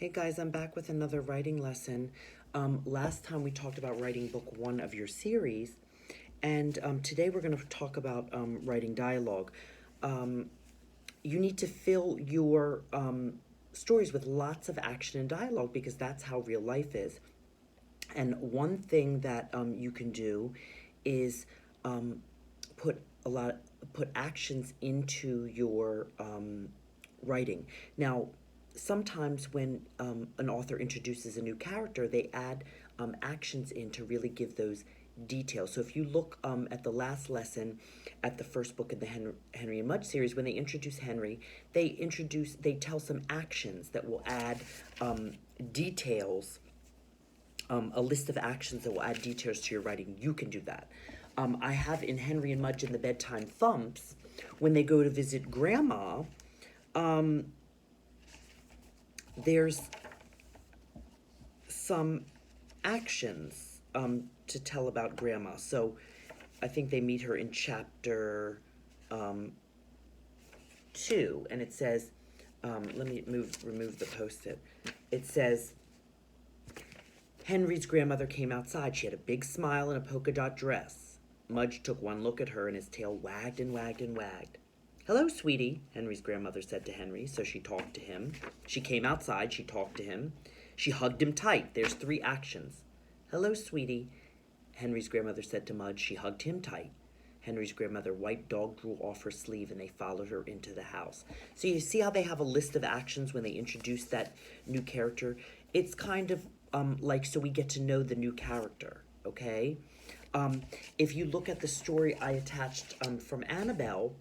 Hey guys, I'm back with another writing lesson. Last time we talked about writing book one of your series, and today we're going to talk about writing dialogue. You need to fill your stories with lots of action and dialogue because that's how real life is. And one thing that you can do is put a lot put actions into your writing. Now, sometimes when an author introduces a new character, they add actions in to really give those details. So if you look at the last lesson at the first book in the Henry and Mudge series, when they introduce Henry, they tell some actions that will add details, a list of actions that will add details to your writing. You can do that. I have in Henry and Mudge in the Bedtime Thumps, when they go to visit Grandma, there's some actions to tell about Grandma. So I think they meet her in chapter 2, and it says, let me remove the post-it. It says, Henry's grandmother came outside. She had a big smile and a polka dot dress. Mudge took one look at her, and his tail wagged and wagged and wagged. Hello, sweetie, Henry's grandmother said to Henry, so she talked to him. She came outside, she talked to him. She hugged him tight. There's 3 actions. Hello, sweetie, Henry's grandmother said to Mudge. She hugged him tight. Henry's grandmother wiped dog drool off her sleeve, and they followed her into the house. So you see how they have a list of actions when they introduce that new character? It's kind of like so we get to know the new character, okay? If you look at the story I attached from Annabelle,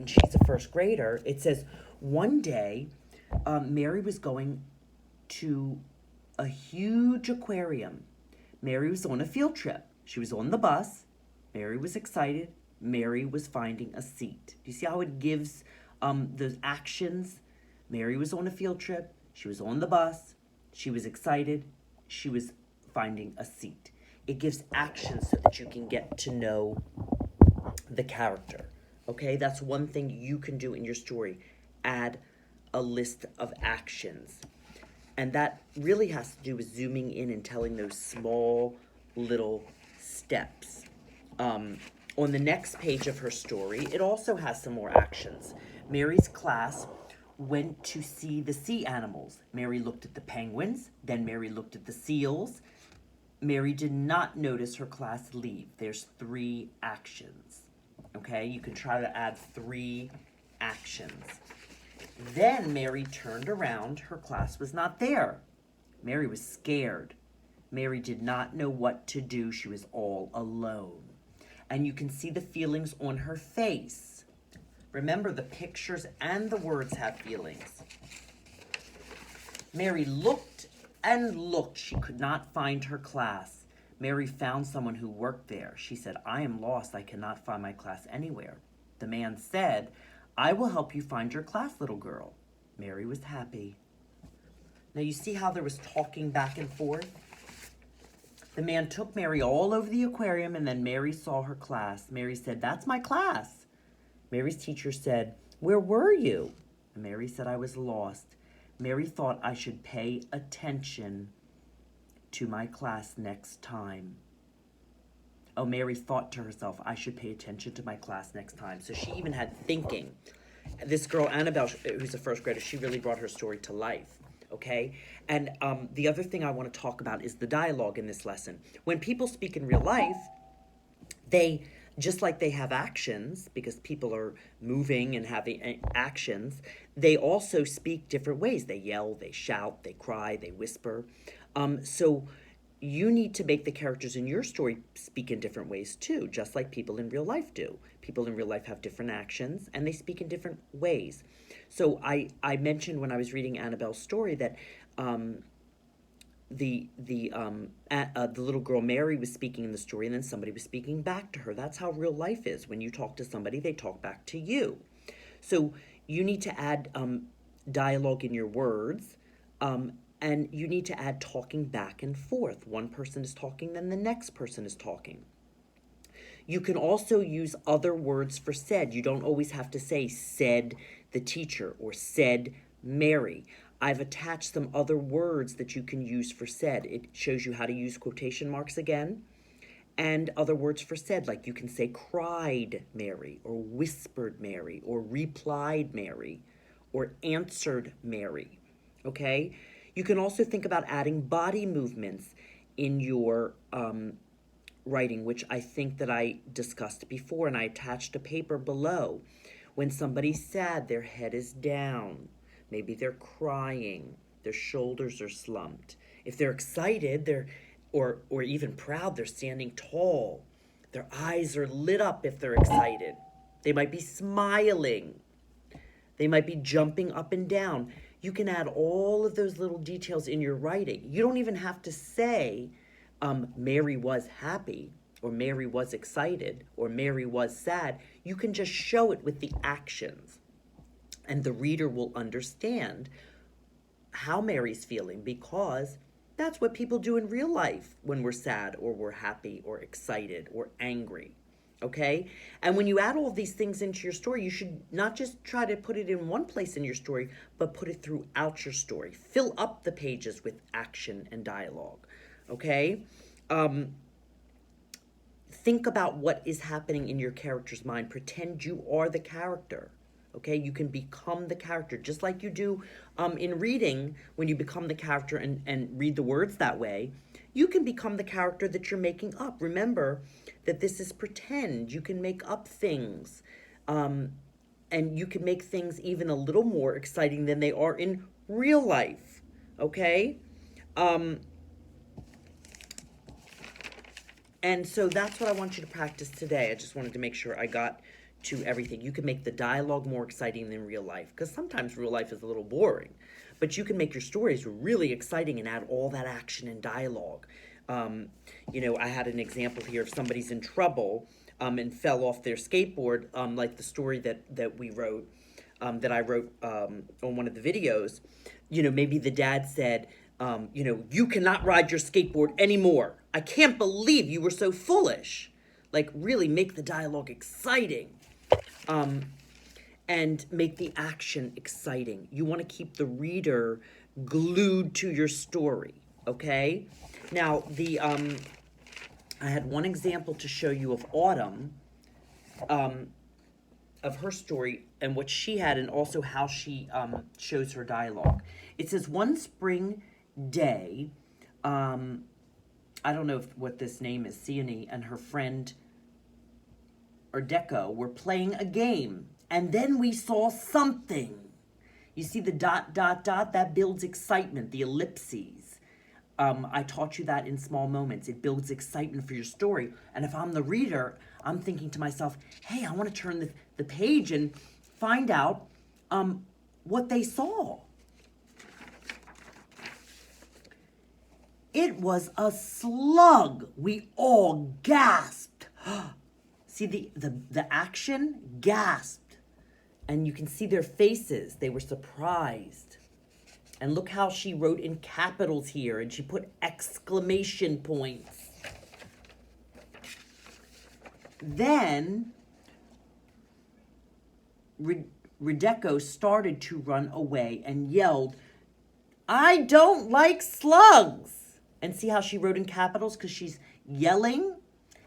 she's a first grader, it says, one day, Mary was going to a huge aquarium. Mary was on a field trip. She was on the bus. Mary was excited. Mary was finding a seat. Do you see how it gives the actions? Mary was on a field trip. She was on the bus. She was excited. She was finding a seat. It gives action so that you can get to know the character. Okay, that's one thing you can do in your story. Add a list of actions. And that really has to do with zooming in and telling those small little steps. On the next page of her story, it also has some more actions. Mary's class went to see the sea animals. Mary looked at the penguins, then Mary looked at the seals. Mary did not notice her class leave. There's 3 actions. Okay, you can try to add 3 actions. Then Mary turned around. Her class was not there. Mary was scared. Mary did not know what to do. She was all alone. And you can see the feelings on her face. Remember, the pictures and the words have feelings. Mary looked and looked. She could not find her class. Mary found someone who worked there. She said, I am lost. I cannot find my class anywhere. The man said, I will help you find your class, little girl. Mary was happy. Now you see how there was talking back and forth? The man took Mary all over the aquarium, and then Mary saw her class. Mary said, that's my class. Mary's teacher said, where were you? And Mary said, I was lost. Mary thought I should pay attention to my class next time. Oh, Mary thought to herself, I should pay attention to my class next time. So she even had thinking. This girl, Annabelle, who's a first grader, she really brought her story to life. Okay? And the other thing I want to talk about is the dialogue in this lesson. When people speak in real life, they, just like they have actions, because people are moving and having actions, they also speak different ways. They yell, they shout, they cry, they whisper. So you need to make the characters in your story speak in different ways too, just like people in real life do. People in real life have different actions and they speak in different ways. So I mentioned when I was reading Annabelle's story that the little girl Mary was speaking in the story, and then somebody was speaking back to her. That's how real life is. When you talk to somebody, they talk back to you. So you need to add dialogue in your words, and you need to add talking back and forth. One person is talking, then the next person is talking. You can also use other words for said. You don't always have to say said the teacher or said Mary. I've attached some other words that you can use for said. It shows you how to use quotation marks again, and other words for said, like you can say cried Mary, or whispered Mary, or replied Mary, or answered Mary, okay? You can also think about adding body movements in your writing, which I think that I discussed before, and I attached a paper below. When somebody's sad, their head is down. Maybe they're crying. Their shoulders are slumped. If they're excited, or even proud, they're standing tall. Their eyes are lit up if they're excited. They might be smiling. They might be jumping up and down. You can add all of those little details in your writing. You don't even have to say, Mary was happy, or Mary was excited, or Mary was sad. You can just show it with the actions, and the reader will understand how Mary's feeling, because that's what people do in real life when we're sad, or we're happy, or excited, or angry. Okay? And when you add all of these things into your story, you should not just try to put it in one place in your story, but put it throughout your story. Fill up the pages with action and dialogue. Okay? Think about what is happening in your character's mind. Pretend you are the character. Okay? You can become the character, just like you do in reading. When you become the character and read the words that way, you can become the character that you're making up. Remember that this is pretend. You can make up things. And you can make things even a little more exciting than they are in real life. Okay? And so that's what I want you to practice today. I just wanted to make sure I got to everything. You can make the dialogue more exciting than real life, because sometimes real life is a little boring. But you can make your stories really exciting and add all that action and dialogue. I had an example here of somebody's in trouble and fell off their skateboard, like the story that we wrote, that I wrote on one of the videos. Maybe the dad said, you cannot ride your skateboard anymore. I can't believe you were so foolish. Like, really make the dialogue exciting. And make the action exciting. You want to keep the reader glued to your story, okay? Now, I had one example to show you of Autumn, of her story and what she had, and also how she shows her dialogue. It says, one spring day, I don't know what this name is, Sione and her friend Erdeko were playing a game, and then we saw something. You see the ... that builds excitement, the ellipses. I taught you that in Small Moments. It builds excitement for your story. And if I'm the reader, I'm thinking to myself, hey, I want to turn the page and find out what they saw. It was a slug. We all gasped. See the action? Gasped. And you can see their faces. They were surprised. And look how she wrote in capitals here, and she put exclamation points. Then Erdeko started to run away and yelled, I don't like slugs. And see how she wrote in capitals? Because she's yelling.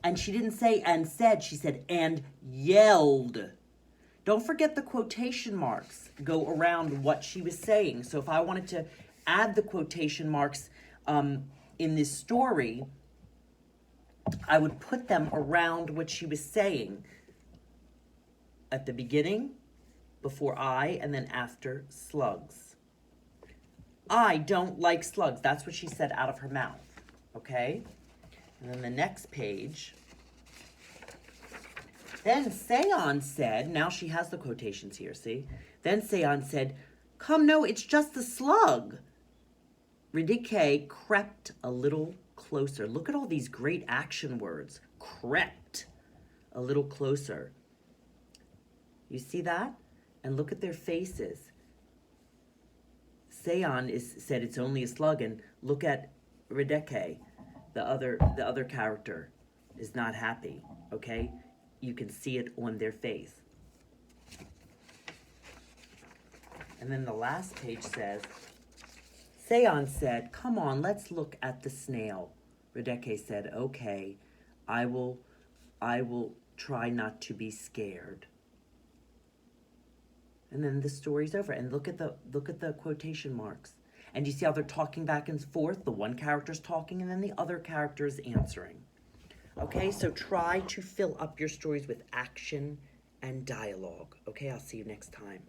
And she didn't say and said. She said and yelled. Don't forget the quotation marks go around what she was saying. So if I wanted to add the quotation marks in this story, I would put them around what she was saying at the beginning, before I, and then after slugs. I don't like slugs. That's what she said out of her mouth. Okay? And then the next page. Then Seon said, now she has the quotations here, see? Then Seon said, come, no, it's just the slug. Erdeko crept a little closer. Look at all these great action words. Crept a little closer. You see that? And look at their faces. Seon said it's only a slug, and look at Erdeko, the other character, is not happy, okay? You can see it on their face. And then the last page says, Seon said, "Come on, let's look at the snail." Radeke said, "Okay, I will try not to be scared." And then the story's over. And look at the quotation marks. And you see how they're talking back and forth? The one character's talking and then the other character's answering. Okay, so try to fill up your stories with action and dialogue. Okay, I'll see you next time.